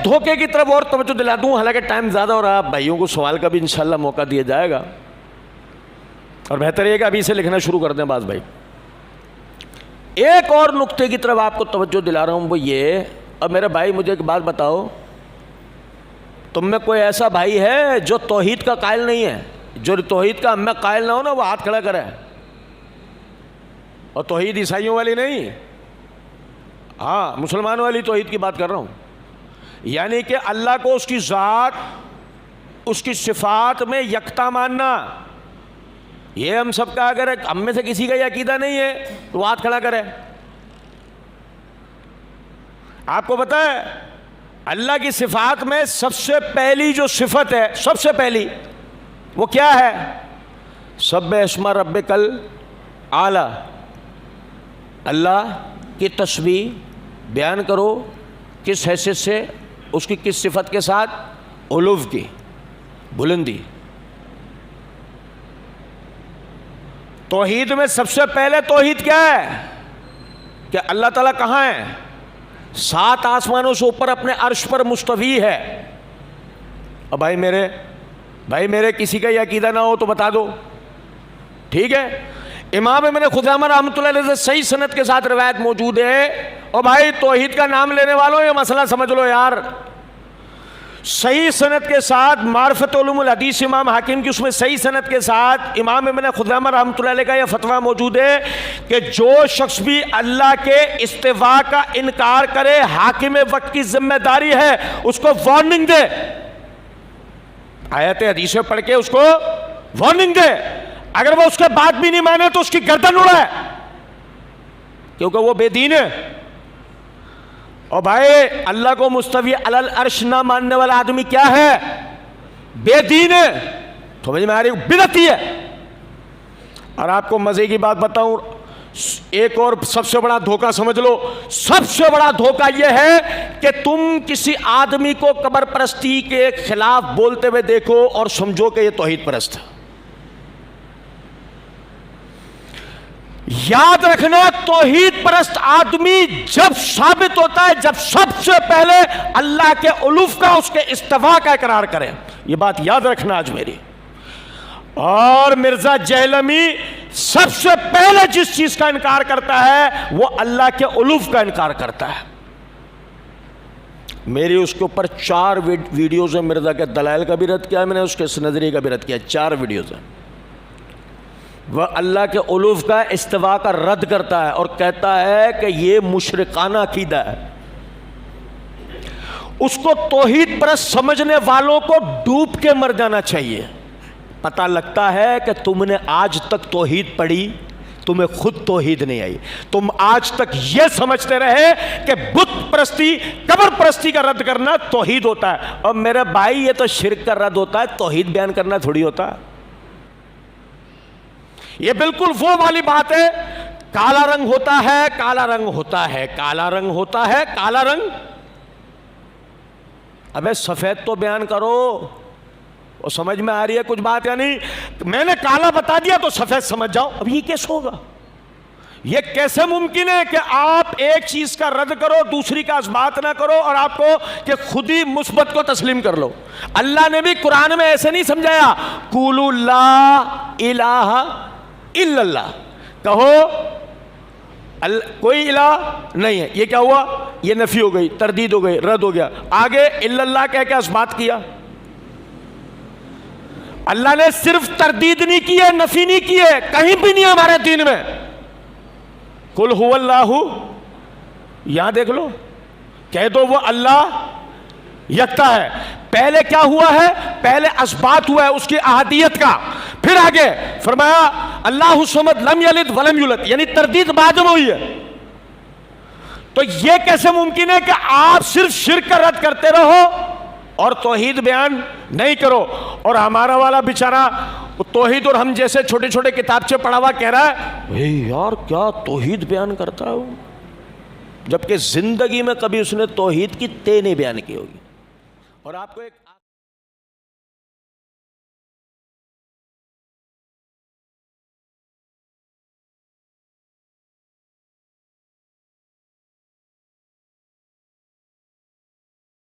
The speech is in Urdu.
دھوکے کی طرف اور توجہ دلا دوں، حالانکہ ٹائم زیادہ ہو رہا، بھائیوں کو سوال کا بھی انشاءاللہ موقع دیا جائے گا، اور بہتر یہ کہ ابھی سے لکھنا شروع کر دیں باز بھائی۔ ایک اور نقطے کی طرف آپ کو توجہ دلا رہا ہوں، وہ یہ، اب میرے بھائی مجھے ایک بات بتاؤ، تم میں کوئی ایسا بھائی ہے جو توحید کا قائل نہیں ہے؟ جو توحید کا میں قائل نہ ہو نا، وہ ہاتھ کھڑا کرے، اور توحید عیسائیوں والی نہیں، ہاں مسلمانوں والی توحید کی بات کر رہا ہوں، یعنی کہ اللہ کو اس کی ذات، اس کی صفات میں یکتا ماننا۔ یہ ہم سب کا، اگر ہم میں سے کسی کا یہ عقیدہ نہیں ہے تو ہاتھ کھڑا کرے۔ آپ کو پتہ ہے اللہ کی صفات میں سب سے پہلی جو صفت ہے، سب سے پہلی وہ کیا ہے؟ سبح اسم ربک الاعلی، اللہ کی تسبیح بیان کرو، کس حیثیت سے؟ اس کی کس صفت کے ساتھ؟ علو کی، بلندی۔ توحید میں سب سے پہلے توحید کیا ہے؟ کہ اللہ تعالیٰ کہاں ہے؟ 7 آسمانوں سے اوپر اپنے عرش پر مستوی ہے۔ اب بھائی میرے کسی کا یہ عقیدہ نہ ہو تو بتا دو، ٹھیک ہے؟ امام ابن خزیمہ رحمۃ اللہ علیہ سے صحیح سند کے ساتھ روایت موجود ہے، اور بھائی توحید کا نام لینے والوں یہ مسئلہ سمجھ لو یار، صحیح سند کے ساتھ معرفت علوم الحدیث امام حاکم کی، اس میں صحیح سند کے ساتھ امام ابن خزیمہ رحمۃ اللہ علیہ کا یہ فتویٰ موجود ہے کہ جو شخص بھی اللہ کے استوا کا انکار کرے، حاکم وقت کی ذمہ داری ہے اس کو وارننگ دے، آیت حدیثیں پڑھ کے اس کو وارننگ دے، اگر وہ اس کے بعد بھی نہیں مانے تو اس کی گردن اڑائے، کیونکہ وہ بے دین ہے۔ اور بھائی اللہ کو مستوی علی العرش نہ ماننے والا آدمی کیا ہے؟ بے دین ہے، سمجھ میں آ رہی؟ بدعتی ہے۔ اور آپ کو مزے کی بات بتاؤں، ایک اور سب سے بڑا دھوکہ سمجھ لو، سب سے بڑا دھوکہ یہ ہے کہ تم کسی آدمی کو قبر پرستی کے خلاف بولتے ہوئے دیکھو اور سمجھو کہ یہ توحید پرست ہے۔ یاد رکھنا، توحید پرست آدمی جب ثابت ہوتا ہے جب سب سے پہلے اللہ کے علو کا، اس کے استوا کا اقرار کرے، یہ بات یاد رکھنا آج میری۔ اور مرزا جہلمی سب سے پہلے جس چیز کا انکار کرتا ہے وہ اللہ کے علو کا انکار کرتا ہے۔ میری اس کے اوپر 4 ویڈیوز ہیں، مرزا کے دلائل کا بھی رد کیا ہے میں نے، اس کے نظریے کا بھی رد کیا، 4 ویڈیوز ہیں۔ وہ اللہ کے علو کا استوا کا رد کرتا ہے اور کہتا ہے کہ یہ مشرکانہ عقیدہ ہے۔ اس کو توحید پرست سمجھنے والوں کو ڈوب کے مر جانا چاہیے۔ پتہ لگتا ہے کہ تم نے آج تک توحید پڑھی، تمہیں خود توحید نہیں آئی، تم آج تک یہ سمجھتے رہے کہ بت پرستی، قبر پرستی کا رد کرنا توحید ہوتا ہے۔ اور میرے بھائی یہ تو شرک کا رد ہوتا ہے، توحید بیان کرنا تھوڑی ہوتا ہے۔ یہ بالکل وہ والی بات ہے، کالا رنگ ہوتا ہے، کالا رنگ ہوتا ہے، کالا رنگ ہوتا ہے، کالا رنگ، ابے سفید تو بیان کرو۔ وہ سمجھ میں آ رہی ہے کچھ بات یا نہیں؟ میں نے کالا بتا دیا تو سفید سمجھ جاؤ، اب یہ کیسے ہوگا؟ یہ کیسے ممکن ہے کہ آپ ایک چیز کا رد کرو، دوسری کا اثبات نہ کرو، اور آپ کو کہ خود ہی مثبت کو تسلیم کر لو؟ اللہ نے بھی قرآن میں ایسے نہیں سمجھایا، قولوا لا الہ الا اللہ، کہو کوئی الہ نہیں ہے۔ یہ کیا ہوا؟ یہ نفی ہو گئی، تردید ہو گئی، رد ہو گیا۔ آگے الا اللہ کہہ کے اثبات کیا۔ اللہ نے صرف تردید نہیں کی ہے، نفی نہیں کی ہے، کہیں بھی نہیں ہمارے دین میں۔ قل هو اللہ، یہاں دیکھ لو، کہہ دو وہ اللہ یکتا ہے۔ پہلے کیا ہوا ہے؟ پہلے اثبات ہوا ہے اس کی احدیت کا، پھر آگے فرمایا اللہ الصمد لم یلد ولم یولد، یعنی تردید بعد میں ہوئی ہے۔ تو یہ کیسے ممکن ہے کہ آپ صرف شرک کا رد کرتے رہو اور توحید بیان نہیں کرو؟ اور ہمارا والا بیچارہ توحید اور ہم جیسے چھوٹے چھوٹے کتابچے پڑھا ہوا کہہ رہا ہے یار کیا توحید بیان کرتا ہے وہ، جبکہ زندگی میں کبھی اس نے توحید کی تے نہیں بیان کی ہوگی۔ اور آپ کو ایک